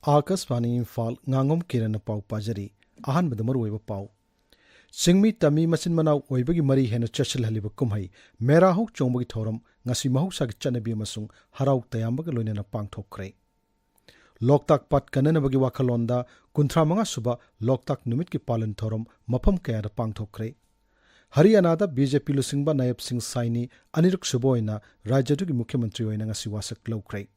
Akasvani Imphal Ngangom Kiran Pau Pajari Ahan Badamaru Pau Singmi Tami Masin Manau Oibagi Mari Hena Churchill Haliba Kumhai Mera Hok Chongbogi Thorum Ngasi Mahusag Chanabi Masung Harau Tayambaga Lunena Pang Tokre Loktak Pat Kananabagi Wakalonda Kuntramanga Suba Loktak Numit Ki Palan Thorum Mapam Kaya Pang Tokre Haryana BJP Lusingba Nayab Singh Saini Aniruk Suboina Rajadu Mukhyamantri Oina Ngasi Wasak Lokre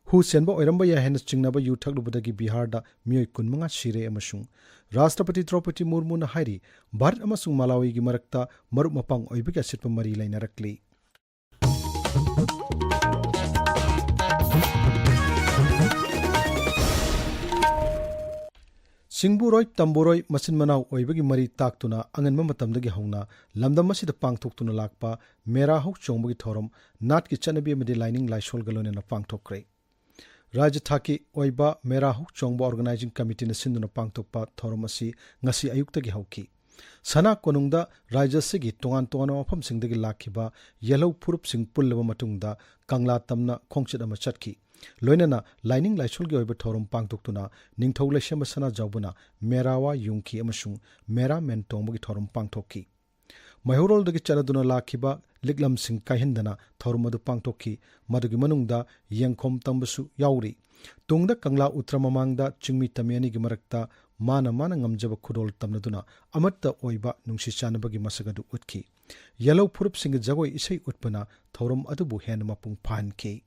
Hu Senba Oiramba ya Henas Chingnaba Yuthak Lubadagi Bihar da Miyoi Kunmanga Shire Amasung Rashtrapati Draupadi Murmu na Hairi Bharat amasung Malawi gi marakta Marup Mapang Oibika Sitpa Mari Lainarakli Singburoi Tamburoi Masin Manau Oibagi Mari Taktuna Angan Matamdagi Hauna Lamdam Masida Pangtoktuna Lakpa Mera Hok Chongbogi Thorum Nat ki Chanabi Medi Lining Laishol Galonena Pangtokre Rajya Thaki Oiba Mera Hok Chongbo Organizing Committee na Sinduna Pangtokpa Thorum asi ngasi ayuktagi hauki Sana konungda Rajya Sigi Tongan Tongana Mafam Singdagi Lakhiba Yellow Purup Sing Pullaba Matungda Kangla Tamna Khongchit ama chatki Loinana Lining Laishulgi Oiba Thorum Pangtoktuna Ningthau Laishamba Sana Jaubuna Merawa Yungki amasung Mera Men Tongbogi Thorum Pangtokki Mahurol dagi chaladuna lakhiba Liglam Sing Kaihindana Thorumadu Pangtoki Madugi Manungda Yangkhom Tambasu Yauri Tungda Kangla Utramamangda Chingmi Tamiani gi marakta Mana Ngamjaba Khudol Tamnaduna Amatta Oiba Nungsi Chanabagi Masagadu Utki Yellow Purup Sing Jagoi Isai Utpana Thorum Adubu Hen Mapung Panki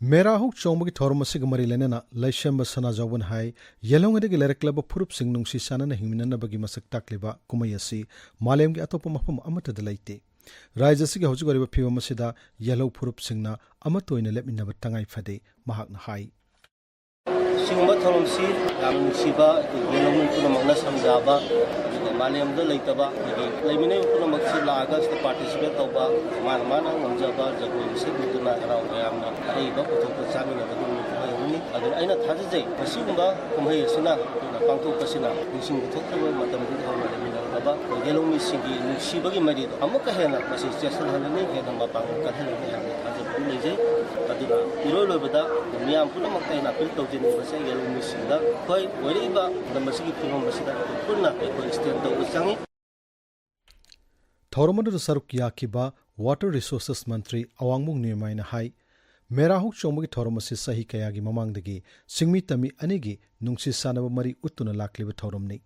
Mera Hok Chongbogi Thorum asiga mari lenena Laishamba Sana Jawan Hai Yelongedagi Lereklaba Purup Sing Nungsi Sanana Hingminana bagi masak takliba kumayasi Malemgi atopa mafam amata dalaite Rajya Sigi Hojugariba Phiba Masida Yellow Purup Singna Amatoina Lepminaba Tangai Fade Mahakna Hai Singba Thorum Si Yam Siba Yellow Punamagna Samjaba Malem the Laitaba Lamine Punamaxi Lagas the participate of Mana Namjaba Jagu Sigutuna around Yamna Aiba to Sami of the other Aina Tazi Masimba Kumay Sina Panto Pasina using the total Matam Baba Yellow Missing Shibagi Madi Amakahena Masi Jason Halani and Mapang Kahana as a Pulaze Irolobada Miam Punamakana Pilto General Yellow Missing that quite wherever the Masiki Pumasida Puna extend the Sangi Thorumadu Saruk Yakiba Water Resources Mantri Awangmung Nirmaina Hai Mera Hok Chongbogi Thorumasi Sahi Kayagi Mamangdagi Singmi Tami Anigi Nungsi Sanaba Mari Utuna Lakliba Thorumni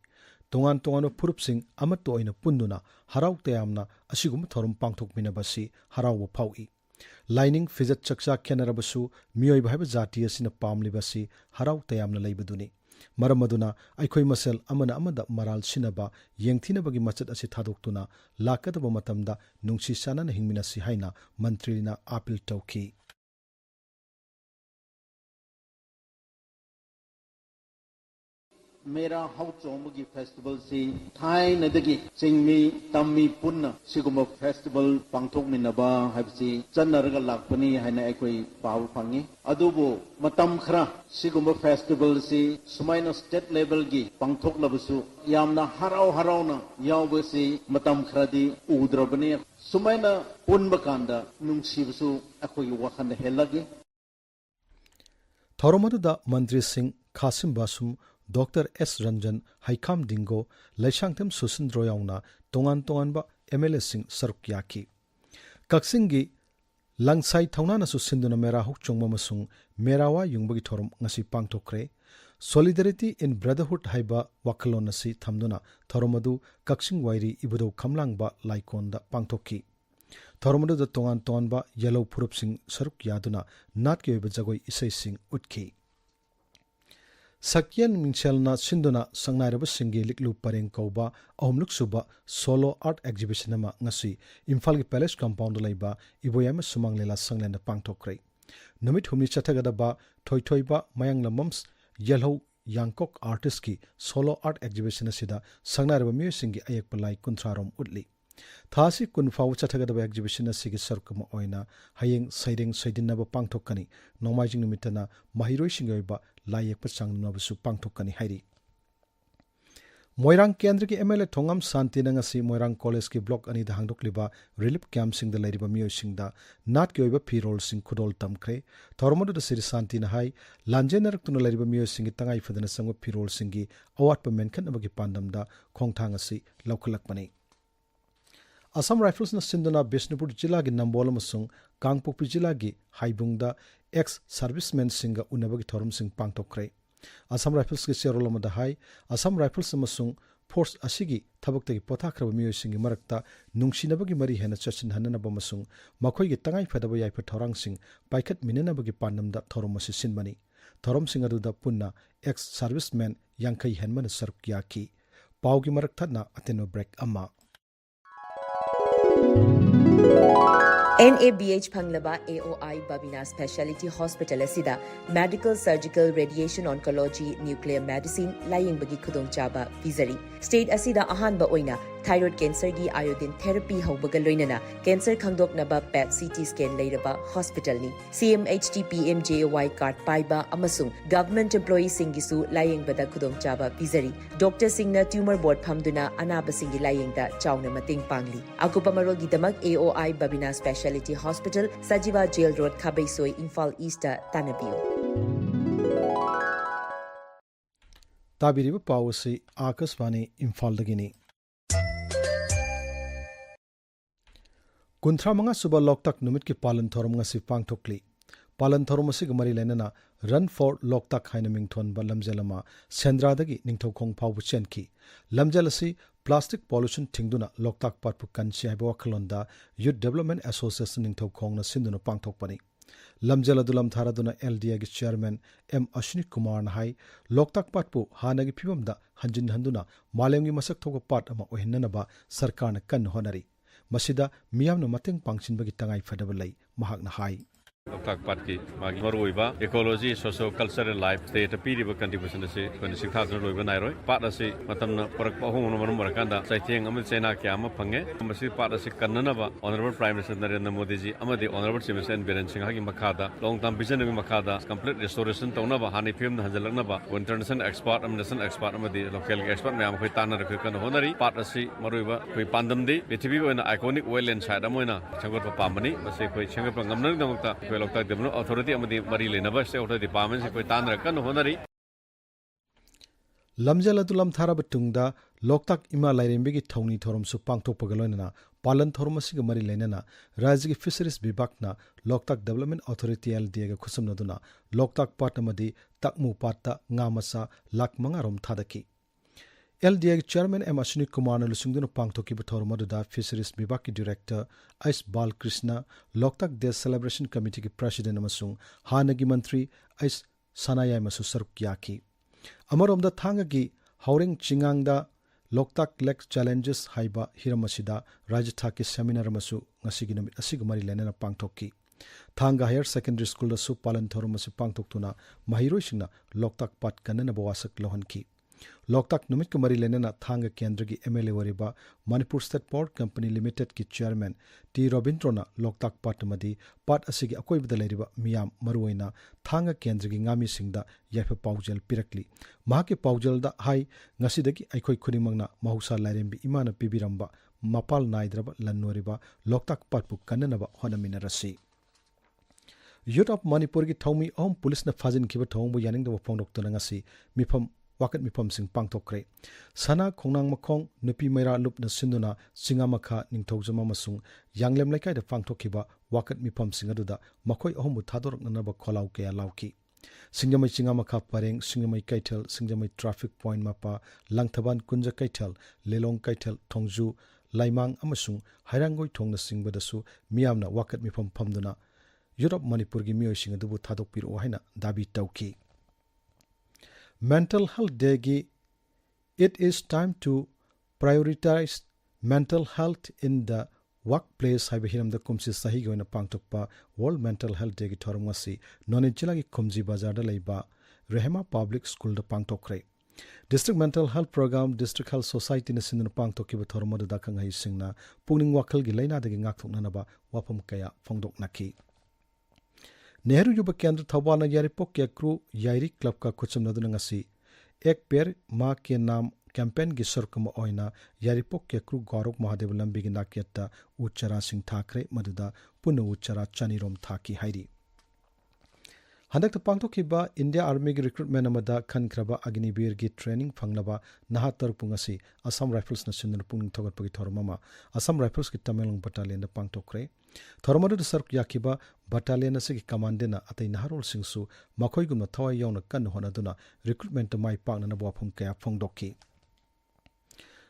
Tongan Tongano Purup Sing Amato Oina Punduna Harau Tayamna Asigum Thorum Pangtok Minabasi Harau Paui Lining Fizat Chaksa Kenarabasu Miyoi Bhaiba Jati Asina Pamlibasi Harau Tayamna Laibaduni Maramaduna Aikoi Masel Amana Amada Maral Sinaba Yengthina Bagi Machat Asi Thadoktuna Lakataba Matamda Nungsi Sanana Hingminasi Haina Mantrina Apil Tauki Mera Hok Chongbogi Festival si Thai Nadagi Singmi Tammi Punna Siguma Festival Pangthok Minaba Habsi Chanaraga Lakpani Haina Ekoi Pau Pangi Adubu Matam Khra Siguma Festival si Sumaina State Level gi Pangthok Labusu Yamna Harauna Yawbasi Matam Khradi Udrabani Sumaina Punbakanda Nungsibusu Ekoi Wakhanda Helagi Thorumadu da Mantri Singh Khasim Basum Dr. S. Ranjan Haikam Dingo Laishangtem Susindro Yauna Tongan Tonganba MLA Singh Saruk Yaki Kaksingi Langsai Taunana Susinduna Mera Hok Chongba Masung Merawa Yungbagi Thorum Ngasi Pangtokre Solidarity in Brotherhood Haiba Wakalonasi Thamduna Thorumadu Kaksing Wairi Ibudo Kamlangba Laikonda Pangtoki Thorumadu the Tongan Tonganba Yellow Purup Singh Saruk Yaduna Natki Jagoi Isai Singh Utki Sakyan Minchelna Sinduna Sangnaraba Singi Liklu Pareng Kauba Ahumluk Suba Solo Art Exhibition Nama Ngasi Imphal Palace Compound Laiba Iboyama Sumang Lela Sanglenda Pangtokre Numit Humni Chathagadaba Toitoiba Mayang Lamams Yellow यांगकॉक artist की solo art exhibition असिदा संगनारबा मियोसिंगी अयेक पलाई कुंथ्रारोम उडली थासी कुनफाव चथगदबा एग्जिबिशन असिगी सरकम ओइना हयेंग सैरेंग सैदिनबा पांगथोकनी नोमाइजिंग निमित्तना महिरोइसिंग ओइबा लायेकपा चांगनबसु पांगथोकनी हाइरी मोइरांग केंद्र की एमएलए थोंगम शांति नंगसी मोइरांग कॉलेज की ब्लॉक अनी हांगदोक्लिबा रिलीफ कैंप सिंग द लेरिबा मियोसिंगदा नाट के ओइबा फिरोल सिंग खुदोल तमख्रे थोरमदु सिरि शांति नहाई लांजेनरक्तुन लेरिबा मियोसिंगी तंगाई फदना संग फिरोल सिंगी अवाटपा मेनखन अबगी पांडमदा खोंगथांग असि लौखलकपनी असम राइफल्स न सिंधुना बिष्णुपुर जिला की नंबोल अमसुंग कांगपोकपी जिला की हाइबुंगदा एक्स सर्विसमैन सिंग उनबगी थोरम सिंग पांगथोक्रे असम राइफल्स की चेरोल अमदा हाई असम राइफल्स अमसुंग फोर्स असिगी थबक्तगी पोथाख्रब मियोसिंगी मरक्ता नुंगसिनबगी मरी हेना चचिन हननब अमसुंग मखोइगी तंगाई फदब याइफ थोरांग सिंग पाइखत मिननबगी पांडमदा थोरम असि सिनबनी थोरम सिंग अदुदा पुन्ना एक्स सर्विसमैन यांखै हेनमन सरक याकी पाउगी मरक्थना अतेनो ब्रेक अमा NABH Phanglaba AOI Babina Specialty Hospital asida Medical Surgical Radiation Oncology Nuclear Medicine Laying Bagi Khudong Chaba Vizari State asida ahanba oina thyroid cancer gi iodine therapy haubaga loinana cancer khangdoknaba PET CT scan leiraba hospital ni CMHT PMJOY card paiba amasung government employee singisu laying bada khudong chaba Vizari Dr Singna tumor board phamduna anaba singi laying da chawna mating pangli akupa marol gi damak AOI Babina Specialty Hospital Sajiva Jail Road Khabaisoi Imphal East Tanabiu ताबिरिब पावसी आकाशवाणी इम्फाल दगिनी कुंथ्रा मंगा सुबह लोकतक नुमित की पालन theorem ngasi पांगथोकली पालन थोरम असि गमरी लेनना रन फॉर लोकतक हाइन मिंगथोन ब लमजेलमा सेंद्रादगी निंगथौखोंग फावबु चेनकी लमजेल असि प्लास्टिक पॉल्यूशन थिंगदुना लोकतक पाटपु कंसी हाइबो वखलोंदा यूथ डेवलपमेंट एसोसिएशन निंगथौखोंगना सिंदुना पांगथोकपनी लमजेल अदुलम थारादुना एलडीए की चेयरमैन एम अश्विनी कुमार नाहाई लोकतक पाटपु हानगी फिबमदा हंजिन हंदुना मालेमगी मसक थोको पाट अमा ओहिन्ननबा सरकारना कन्न होनरी मसिदा मियामना मतंग पांगसिनबगी तंगाई फदब लई महाकना हाई लोकताक पाट की मागी मरुइबा ecology socio cultural life state पीरिबा कंट्रीब्यूशन से कोन सिखाजन लोइबा नाइरोय पाट असे मतमना परक पहुंग नमन मरकांदा साइथिंग अमल चैना क्या अम फंगे मसी पाट असे कन्ननबा honourable prime minister Narendra Modi ji अमदि honourable chief minister Biren Singh की मखादा लॉन्ग टर्म विजन में मखादा कंप्लीट रिस्टोरेशन तौनबा हानि फिल्म हंजलकनबा इंटरनेशनल एक्सपर्ट नेशनल एक्सपर्ट अमदि लोकल एक्सपर्ट मैम खै ताना रखै कन होनरी पाट असे मरुइबा खै पांदमदि पृथ्वी ओइना आइकॉनिक वेलैंड साइड अमोइना संगत पामनी मसे खै संगत ngमननि दमकता लोकताक डेवलपमेंट अथॉरिटी अमदि मरी लेनबा स्टेट अथॉरिटी डिपार्टमेंट से कोई तान रकन होनरी लमजेल अदुलम थाराब तुंगदा लोकताक इमा लाइरेंबेगी थौनी थोरमसु पांगथोकपगलोइना पालन थोरमसिग मरी लेनना राज्य की फिशरीज विभागना लोकताक डेवलपमेंट अथॉरिटी एलडीए गा खुसमनदुना लोकताक पाट अमदि तकमु पाटा ngamasa लाख मंगारोम थादकी एलडीए के चेयरमैन एम अश्विनी कुमार ने लुसुंगदुन पांगथोकी थोरमदुदा फिशरीज विभाग की director S Balakrishna Loktak day celebration committee की प्रेसिडेंट अमसुंग हानगी मंत्री एस सनायाय मसु सरक याकी अमरोमदा थांगगी हौरेंग चिंगांगदा लोकताक लेक चैलेंजेस हाइबा हिरमसिदा राज्य थाकी सेमिनार मसु ngasiगी नमित असिग मरी लेनना पांगथोकी थांगा हायर सेकेंडरी स्कूल दसु पालन थोरमसु पांगथोकतुना महिरोइसिंगना लोकताक पाट कन्नना बवासक लोहनकी लोकताक नुमित के मरी लेनना थांग केंद्र की एमएलए वरिबा Manipur state port company limited की चेयरमैन टी रविंद्रना लोकताक पाट मदी पाट असिगी अकोइबदा लेरिबा मियाम मरुइना थांग केंद्र की गामी सिंगदा याइफ पाउजल पिरकली महाके पाउजलदा हाई ngasiदगी अखोइ खुनिमंगना महौसा लाइरेंबी इमाना पिबिरंबा मपाल नाइद्रबा लन्नोरिबा लोकताक पाटपु कन्ननबा होनमिनरसी यूथ ऑफ मणिपुर की थौमी ओम पुलिस ने फाजिन खिबा थौंबु यानिंगदबा फोंडोक्तना ngasi मिफम वाकत मिफम सिंह पांगथोक्रे सना खोंगनांग मखोंग नुपी मैरा लुपना सिंधुना सिंगामखा निंगथौजमा मसुंग यांगलेम लैकाइदा पांगथोखिबा वाकत मिफम सिंह अदुदा मखोइ अहमबु थादोरकननबा खोलाउ कया लाउकी सिंगमई चिंगामखा परेंग सिंगमई कैथल सिंगमई ट्रैफिक पॉइंट मपा लंगथबान कुंज कैथल लेलोंग कैथल थोंजू लाइमांग अमसुंग हैरांगोइ थोंगना सिंगबदसु मियामना वाकत मिफम फमदुना यूरोप मणिपुर की मियोइ सिंह अदुबु थादोकपिरो हाइना दाबी तौकी Mental Health Day gi it is time to prioritize mental health in the workplace haiba hiram da kumsi sahi goina pangtokpa World Mental Health Day gi thorum ngasi noni jila gi kumji bazar da leiba Rehema Public School da pangtokre. District Mental Health Program, District Health Society na sinna pangtokiba thormo da kangai singna pungning wakal gi laina da gi ngakthokna ba wapam kaya phongdok nakhi. Nehru Yuba Kendra Thawal na yaripok ke kru yairi club ka kucham naduna ngasi ek per ma ke naam campaign gi sarkama oina yaripok ke kru Gaurav Mahadev lambi gi nakyata uchara sing thakre maduda puna uchara chanirom thaki hairi. Handak ta pangthokiba India Army gi recruitment amada khankraba agnibir gi training phangnaba nahatar pungasi Assam Rifles National Pungning Thogatpagi Thormama Assam Rifles ki Tamelong Battalion da pangtokre. Thormadu da sark yakiba battalion asigi commandena atai naharol singsu makhoi gumna thawai yauna kan honaduna recruitment mai pakna na bwapum kaya phongdokki.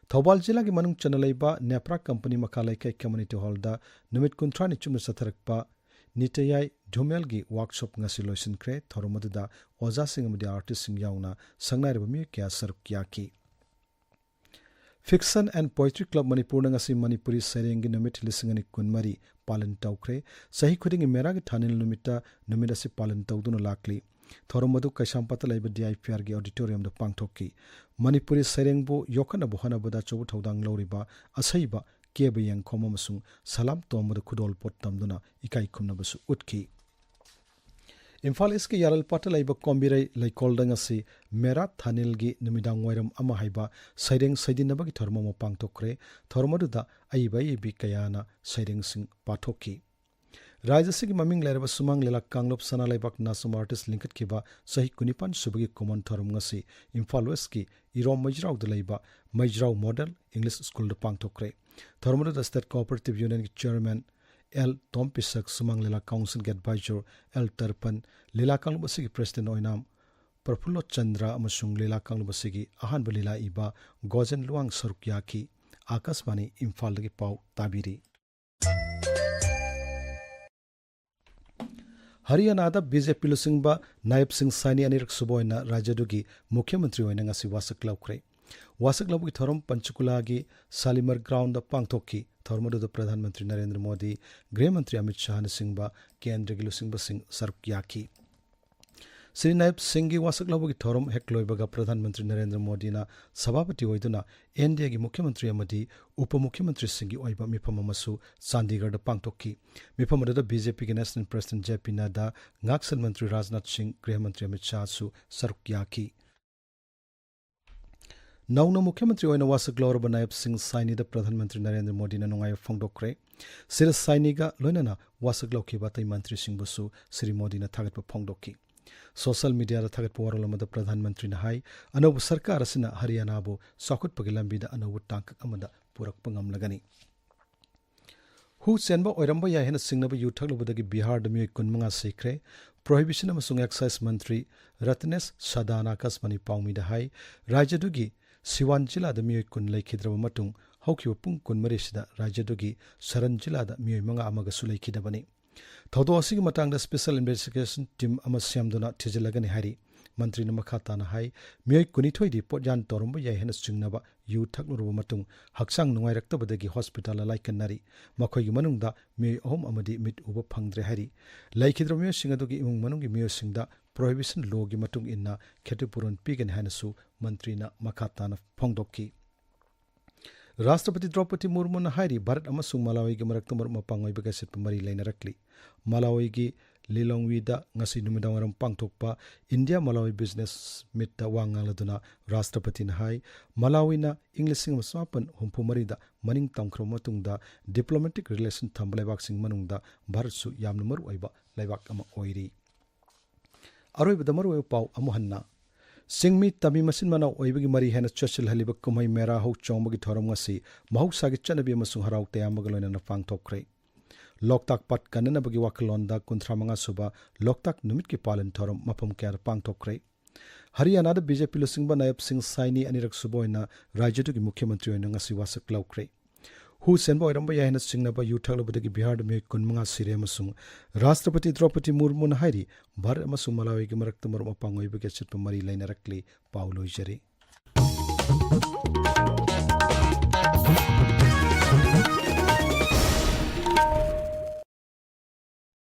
Thawal jila gi manung chanalaiba Nepra company makalai kai community hall da numit kuntrani chumna satharakpa Nitayai Dhumel gi workshop ngasi loisin kre thoromadu da oza sing amadi artist sing yauna sangnai rami kya sark yaki. Fiction and Poetry Club Manipur ngasi Manipuri Sarengi numit lisingani kunmari palan taukre sahi khudingi mera gi thanil numita numida se palan tawduna lakli thoromadu kaisampata laiba DIPR gi auditorium da pangthokki Manipuri Sarengbu yokana buhana bada chobu thodang loriba asaiba keba yang khoma masung salam tomadu khudol pot tamduna ikai khumna basu utki. Imphal iski yaral pata laiba kombirai laikoldang asi mera thanil gi numidang wairam ama haiba saireng saidinaba gi thormo mo pangtokre thormadu da aiba ibi kayana saireng sing pathokki. Rajasigi maming leraba sumang lelak kanglop sana laibak nasum artist linkat kiba sahi kunipan subagi common thorum ngasi Imphal West ki irom majrau da laiba majrau model English school da pangtokre. Thormadu da State Cooperative Union ki chairman L. Tom Pisak sumang lela council get advisor L. Tarpan lela kanglubasigi president oinam Prafullo Chandra amasung lela kanglubasigi ahan balila iba gozen luang sarukyaki Akasmani Imphal dagi pau tabiri. Haryana da BJP lusingba Naib Singh Saini anirak suboina rajadugi Mukhyamantri oina ngasi wasak laukre. Wasak lauki thorom Panchkula gi Salimar ground da pangthokki thormadu da Pradhan Mantri Narendra Modi Gray Mantri Amit Shah na singba Kendra gi lusingba sing sarkyaki. Sri Naib Singh gi wasak lauki thorom hekloibaga Pradhan Mantri Narendra Modi na sabapati oiduna NDA gi Mukhyamantri amadi Upamukhyamantri Singh gi oiba mifam amasu Chandigarh da pangthokki. Mifam da BJP gi National President JP Nadda Ngaksan Mantri Rajnath Singh Gray Mantri Amit Shah su sarkyaki. Nauna Mukhyamantri oina wasak lauraba Naib Singh Saini da Pradhan Mantri Narendra Modi na nungai phongdokre. Sir Saini ga loinana wasak laukiba tai Mantri Singh busu Sri Modi na thagatpa phongdokki. Social media da thagatpa warolama da Pradhan Mantri na hai anobu sarkar asina Haryana bu sakutpagi lambi da anobu tangkak amada purakpa ngamlagani. Hu senba oiramba ya hena singnaba yuthaglubadagi Bihar da miyoi kunmanga sikre Prohibition amasung Excise Mantri Ratnesh Sadana Kasmani Paumi da hai rajadugi Siwan Jila da miyoi kun laikhidraba matung haukiba pung kun marisida rajadugi Saran Jila da miyoi manga amaga sulaikidabani. Thodo asigi matangda Special Investigation Team ama siamduna tijilagani hari Mantri na makata na hai miyoi kunithoi di potjan torumba yai hena singnaba yu thakluruba matung haksang nungai raktabadagi hospital laikannari makhoi manungda miyoi ahom amadi mit uba phangdre hari laikhidraba miyoi singadugi imung manungi miyoi singda Prohibition law gi matung inna Khetipurun pigan hanasu Mantri na makata na phongdokki. Rashtrapati Draupadi Murmu na hairi Bharat amasung Malawi gi maraktamar mapangoi baga sitpa mari lainarakli. Malawi gi Lilongwi da ngasi numidawaram pangthokpa India Malawi Business Meet da wangaladuna Rashtrapati na hai Malawi na Englishing masapan humpumari da maning tamkhro matungda diplomatic relation thambalaibak sing manungda Bharat su yamna maru oiba laibak ama oiri. Aroibada maru oiba pau amuhanna Singmi tami masin mana oibagi mari hena chachil haliba kumai mera hau chongbagi thoram ngasi mahuksagi chanabi amasung harau tayamaga loina na pangthokre. Loktak pat kanana bagi wakalonda kuntramanga suba Loktak numit ki palan thoram mapam kya pangthokre. Haryana da BJP lusingba Naib Singh Saini anirak suboina rajadugi Mukhyamantri oina ngasi wasak laukre. Hu senba oiramba yahena singnaba yuthaglubadagi Bihar da miyoi kunmanga sire amasung Rashtrapati Draupadi Murmu na hairi Bharat amasung Malawi gi maraktamar mapangoi baga sitpa mari lainarakli pauloijari.